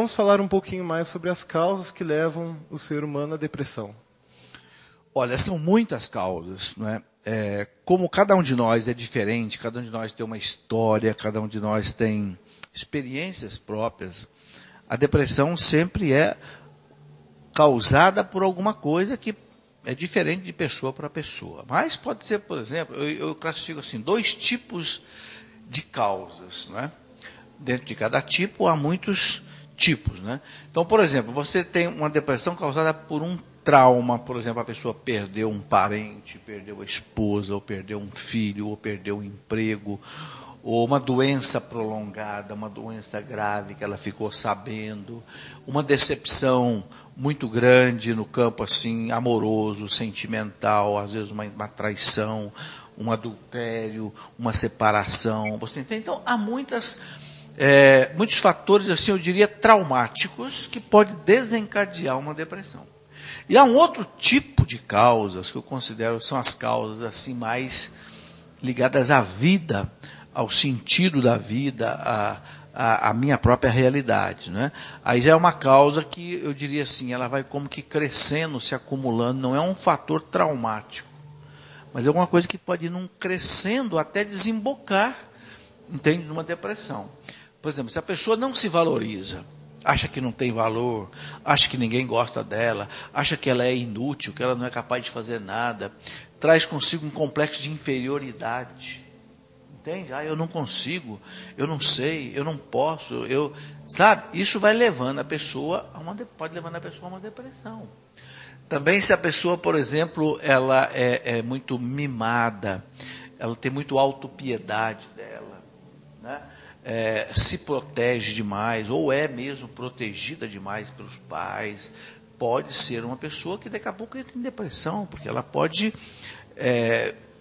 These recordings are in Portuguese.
vamos falar um pouquinho mais sobre as causas que levam o ser humano à depressão. Olha, são muitas causas, não é? Como cada um de nós é diferente, cada um de nós tem uma história, cada um de nós tem experiências próprias, a depressão sempre é causada por alguma coisa que é diferente de pessoa para pessoa. Mas pode ser, por exemplo, eu classifico assim, 2 tipos de causas, não é? Dentro de cada tipo há muitos tipos, né? Então, por exemplo, você tem uma depressão causada por um trauma, por exemplo, a pessoa perdeu um parente, perdeu a esposa, ou perdeu um filho, ou perdeu um emprego, ou uma doença prolongada, uma doença grave que ela ficou sabendo, uma decepção muito grande no campo assim amoroso, sentimental, às vezes uma traição, um adultério, uma separação, você entende? Então, há muitos fatores, assim, eu diria, traumáticos que pode desencadear uma depressão. E há um outro tipo de causas que eu considero são as causas assim mais ligadas à vida, ao sentido da vida, à minha própria realidade, né? Aí já é uma causa que eu diria assim, ela vai como que crescendo, se acumulando, não é um fator traumático, mas é alguma coisa que pode ir crescendo até desembocar, entende, numa depressão. Por exemplo, se a pessoa não se valoriza, acha que não tem valor, acha que ninguém gosta dela, acha que ela é inútil, que ela não é capaz de fazer nada, traz consigo um complexo de inferioridade, entende? Eu não consigo, eu não sei, eu não posso, sabe? Isso vai levando a pessoa pode levar a pessoa a uma depressão. Também se a pessoa, por exemplo, ela é muito mimada, ela tem muito autopiedade dela, né? Se protege demais, ou é mesmo protegida demais pelos pais, pode ser uma pessoa que daqui a pouco entra em depressão, porque ela pode,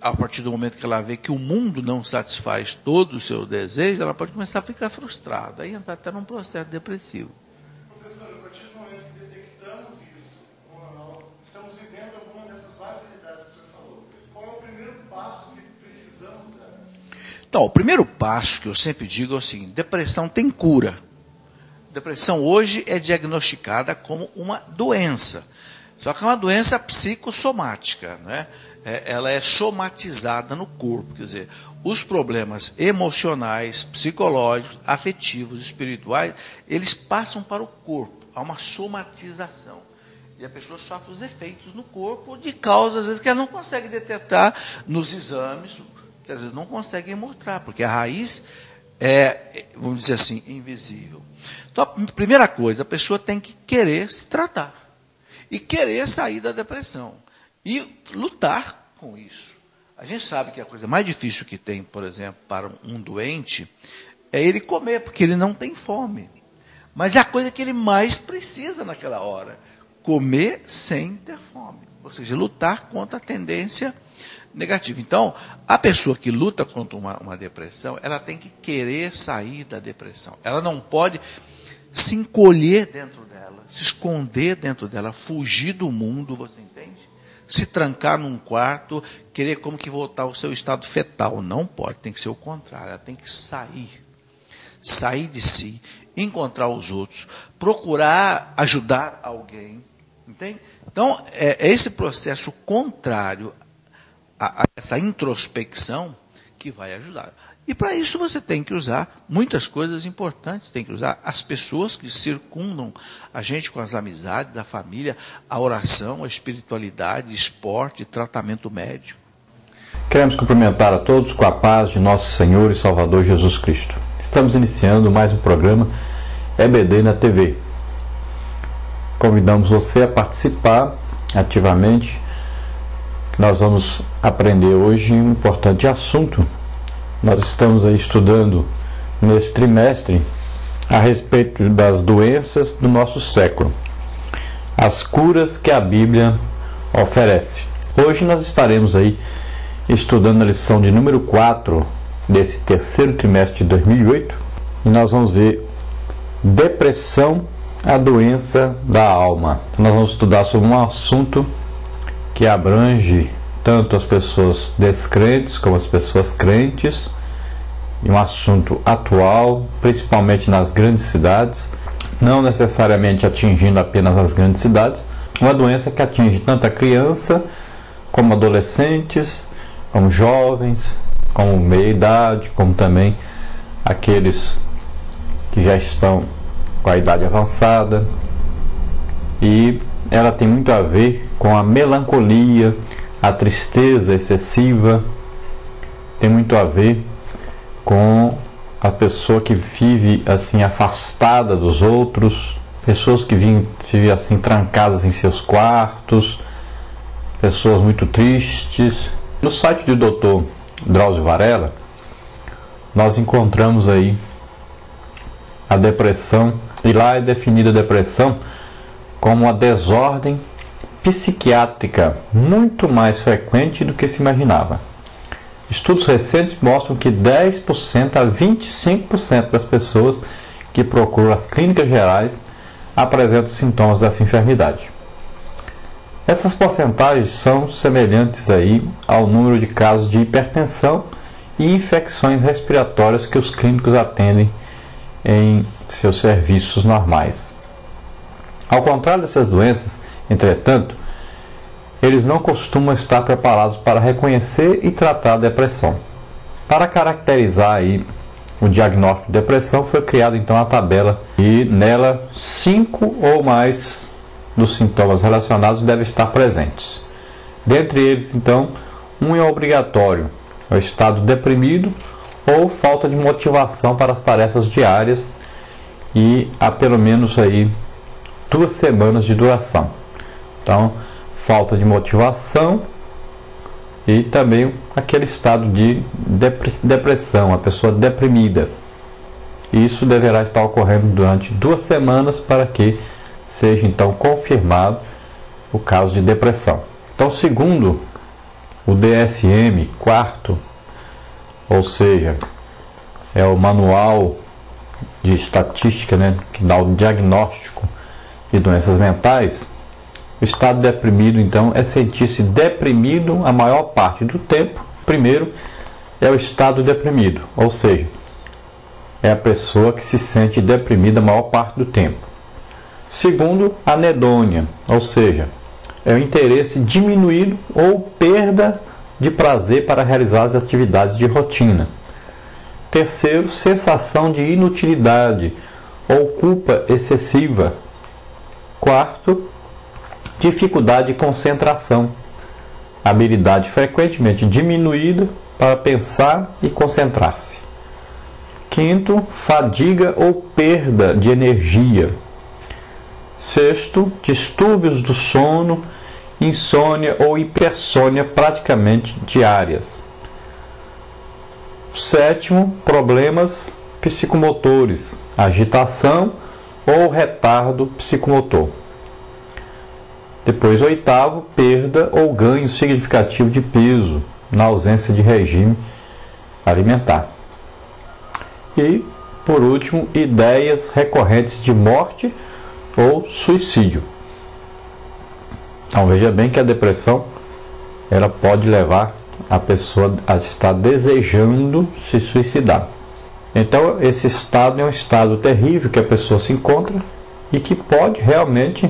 a partir do momento que ela vê que o mundo não satisfaz todos os seus desejos, ela pode começar a ficar frustrada e entrar até num processo depressivo. Professor, a partir do momento que detectamos isso, estamos vivendo alguma dessas várias realidades que o senhor falou, qual é o primeiro passo que precisamos dar? Então, o primeiro passo que eu sempre digo é o seguinte: depressão tem cura. Depressão hoje é diagnosticada como uma doença. Só que é uma doença psicossomática, né? Ela é somatizada no corpo, quer dizer, os problemas emocionais, psicológicos, afetivos, espirituais, eles passam para o corpo, há uma somatização. E a pessoa sofre os efeitos no corpo de causas, às vezes, que ela não consegue detectar nos exames, que às vezes não conseguem mostrar, porque a raiz vamos dizer assim, invisível. Então, a primeira coisa, a pessoa tem que querer se tratar e querer sair da depressão e lutar com isso. A gente sabe que a coisa mais difícil que tem, por exemplo, para um doente, é ele comer, porque ele não tem fome. Mas é a coisa que ele mais precisa naquela hora, comer sem ter fome. Ou seja, lutar contra a tendência negativa. Então, a pessoa que luta contra uma depressão, ela tem que querer sair da depressão. Ela não pode se encolher dentro dela, se esconder dentro dela, fugir do mundo, você entende? Se trancar num quarto, querer como que voltar ao seu estado fetal. Não pode, tem que ser o contrário. Ela tem que sair de si, encontrar os outros, procurar ajudar alguém, entende? Então, é esse processo contrário a essa introspecção que vai ajudar. E para isso você tem que usar muitas coisas importantes, tem que usar as pessoas que circundam a gente, com as amizades, a família, a oração, a espiritualidade, esporte, tratamento médico. Queremos cumprimentar a todos com a paz de nosso Senhor e Salvador Jesus Cristo. Estamos iniciando mais um programa EBD na TV. Convidamos você a participar ativamente. Nós vamos aprender hoje um importante assunto. Nós estamos aí estudando nesse trimestre a respeito das doenças do nosso século, as curas que a Bíblia oferece. Hoje nós estaremos aí estudando a lição de número 4 desse terceiro trimestre de 2008 e nós vamos ver depressão, a doença da alma. Nós vamos estudar sobre um assunto que abrange tanto as pessoas descrentes como as pessoas crentes, e um assunto atual, principalmente nas grandes cidades. não necessariamente atingindo apenas as grandes cidades, uma doença que atinge tanto a criança, como adolescentes, como jovens, como meia-idade, como também aqueles que já estão com a idade avançada. E ela tem muito a ver com a melancolia, a tristeza excessiva, tem muito a ver com a pessoa que vive assim afastada dos outros, pessoas que vivem assim trancadas em seus quartos, pessoas muito tristes. No site do Dr. Drauzio Varela, nós encontramos aí a depressão, e lá é definida a depressão como uma desordem psiquiátrica muito mais frequente do que se imaginava. Estudos recentes mostram que 10% a 25% das pessoas que procuram as clínicas gerais apresentam sintomas dessa enfermidade. Essas porcentagens são semelhantes aí ao número de casos de hipertensão e infecções respiratórias que os clínicos atendem em seus serviços normais. Ao contrário dessas doenças, entretanto, eles não costumam estar preparados para reconhecer e tratar a depressão. Para caracterizar aí o diagnóstico de depressão, foi criada então a tabela, e nela 5 ou mais dos sintomas relacionados devem estar presentes. Dentre eles, então, um é obrigatório: é o estado deprimido ou falta de motivação para as tarefas diárias, e há pelo menos aí 2 semanas de duração. Então, falta de motivação e também aquele estado de depressão, a pessoa deprimida. Isso deverá estar ocorrendo durante 2 semanas para que seja então confirmado o caso de depressão. Então, segundo o DSM-4, ou seja, é o manual de estatística, né, que dá o diagnóstico de doenças mentais, o estado deprimido, então, é sentir-se deprimido a maior parte do tempo. Primeiro, é o estado deprimido, ou seja, é a pessoa que se sente deprimida a maior parte do tempo. Segundo, anedônia, ou seja, é o interesse diminuído ou perda de prazer para realizar as atividades de rotina. Terceiro, sensação de inutilidade ou culpa excessiva. Quarto, dificuldade de concentração, habilidade frequentemente diminuída para pensar e concentrar-se. Quinto, fadiga ou perda de energia. Sexto, distúrbios do sono, insônia ou hipersônia praticamente diárias. Sétimo, problemas psicomotores, agitação ou retardo psicomotor. Depois, oitavo, perda ou ganho significativo de peso na ausência de regime alimentar. E, por último, ideias recorrentes de morte ou suicídio. Então, veja bem que a depressão ela pode levar a pessoa a estar desejando se suicidar. Então, esse estado é um estado terrível que a pessoa se encontra e que pode realmente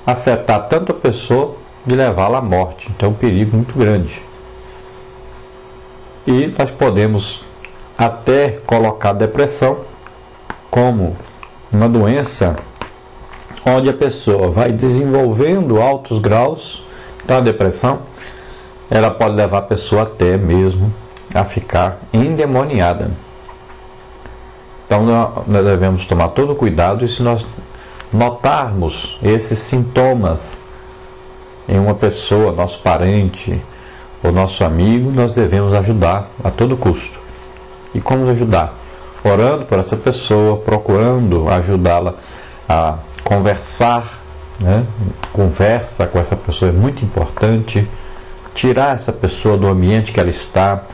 afetar tanto a pessoa de levá-la à morte. Então é um perigo muito grande. E nós podemos até colocar a depressão como uma doença onde a pessoa vai desenvolvendo altos graus da depressão. Ela pode levar a pessoa até mesmo a ficar endemoniada. Então nós devemos tomar todo o cuidado, e se nós notarmos esses sintomas em uma pessoa, nosso parente ou nosso amigo, nós devemos ajudar a todo custo. E como ajudar? Orando por essa pessoa, procurando ajudá-la a conversar, né? Conversa com essa pessoa é muito importante. Tirar essa pessoa do ambiente que ela está,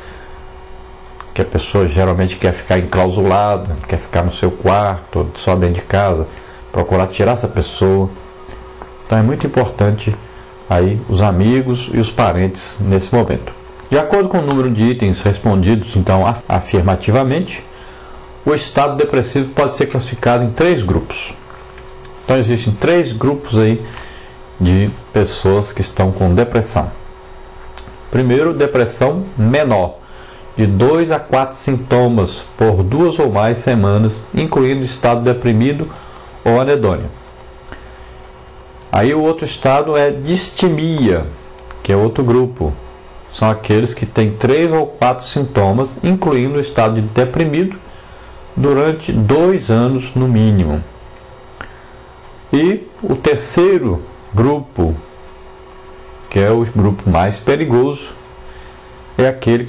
que a pessoa geralmente quer ficar enclausulada, quer ficar no seu quarto, só dentro de casa. Procurar tirar essa pessoa. Então é muito importante aí os amigos e os parentes nesse momento. De acordo com o número de itens respondidos então afirmativamente, o estado depressivo pode ser classificado em 3 grupos. Então existem 3 grupos aí de pessoas que estão com depressão. Primeiro, depressão menor, de 2 a 4 sintomas por 2 ou mais semanas, incluindo estado deprimido ou anedônia. Aí o outro estado é distimia, que é outro grupo. São aqueles que têm 3 ou 4 sintomas, incluindo o estado de deprimido, durante 2 anos no mínimo. E o terceiro grupo, que é o grupo mais perigoso, é aquele